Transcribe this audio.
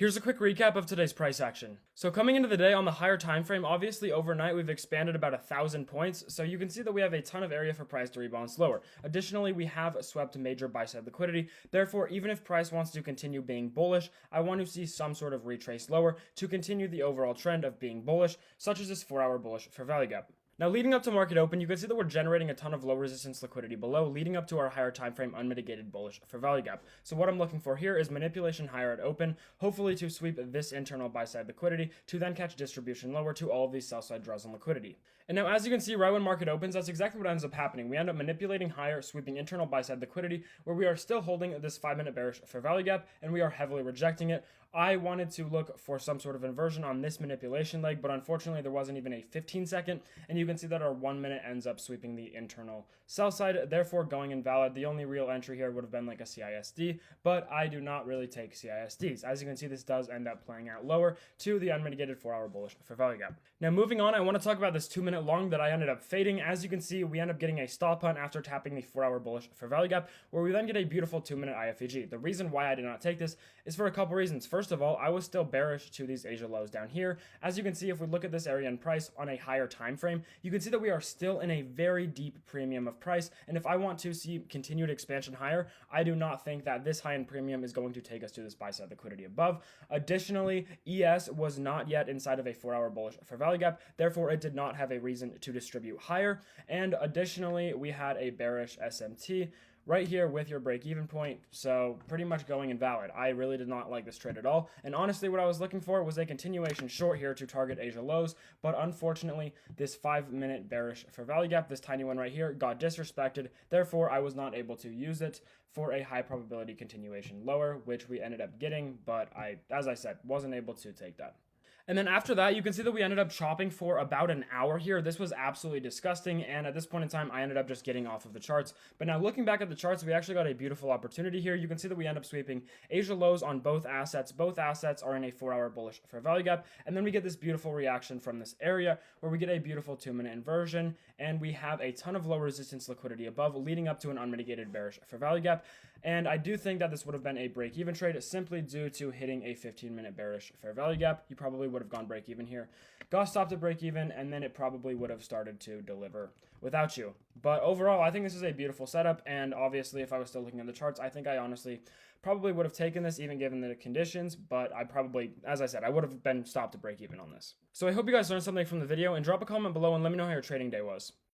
Here's a quick recap of today's price action. So coming into the day on the higher time frame, obviously overnight we've expanded about 1,000 points, so you can see that we have a ton of area for price to rebalance lower. Additionally, we have swept major buy-side liquidity. Therefore, even if price wants to continue being bullish, I want to see some sort of retrace lower to continue the overall trend of being bullish, such as this 4-hour bullish fair value gap. Now, leading up to market open, you can see that we're generating a ton of low resistance liquidity below, leading up to our higher time frame unmitigated bullish fair value gap. So what I'm looking for here is manipulation higher at open, hopefully to sweep this internal buy side liquidity to then catch distribution lower to all of these sell side draws on liquidity. And now, as you can see, right when market opens, that's exactly what ends up happening. We end up manipulating higher, sweeping internal buy side liquidity, where we are still holding this 5-minute bearish fair value gap, and we are heavily rejecting it. I wanted to look for some sort of inversion on this manipulation leg, but unfortunately there wasn't even a 15-second, and you can see that our 1 minute ends up sweeping the internal sell side, therefore going invalid. The only real entry here would have been like a CISD, but I do not really take CISDs. As you can see, this does end up playing out lower to the unmitigated 4-hour bullish fair value gap. Now moving on, I want to talk about this 2-minute long that I ended up fading. As you can see, we end up getting a stop hunt after tapping the 4-hour bullish fair value gap, where we then get a beautiful 2-minute IFEG. The reason why I did not take this is for a couple reasons. First of all, I was still bearish to these Asia lows down here. As you can see, if we look at this area in price on a higher time frame, you can see that we are still in a very deep premium of price, and if I want to see continued expansion higher, I do not think that this high end premium is going to take us to this buy side liquidity above. Additionally, ES was not yet inside of a 4-hour bullish fair value gap, therefore it did not have a reason to distribute higher. And additionally, we had a bearish SMT right here with your break-even point, so pretty much going invalid. I really did not like this trade at all, and honestly what I was looking for was a continuation short here to target Asia lows, but unfortunately this 5-minute bearish fair value gap, this tiny one right here, got disrespected. Therefore I was not able to use it for a high probability continuation lower, which we ended up getting, but as I said, wasn't able to take that. And then after that, you can see that we ended up chopping for about an hour here. This was absolutely disgusting, and at this point in time, I ended up just getting off of the charts. But now looking back at the charts, we actually got a beautiful opportunity here. You can see that we end up sweeping Asia lows on both assets. Both assets are in a 4-hour bullish fair value gap, and then we get this beautiful reaction from this area where we get a beautiful 2-minute inversion, and we have a ton of low resistance liquidity above, leading up to an unmitigated bearish fair value gap. And I do think that this would have been a break-even trade simply due to hitting a 15-minute bearish fair value gap. You probably would have gone break-even here, got stopped at break-even, and then it probably would have started to deliver without you. But overall, I think this is a beautiful setup, and obviously if I was still looking at the charts, I think I honestly probably would have taken this even given the conditions, but I probably, as I said, I would have been stopped at break-even on this. So I hope you guys learned something from the video, and drop a comment below and let me know how your trading day was.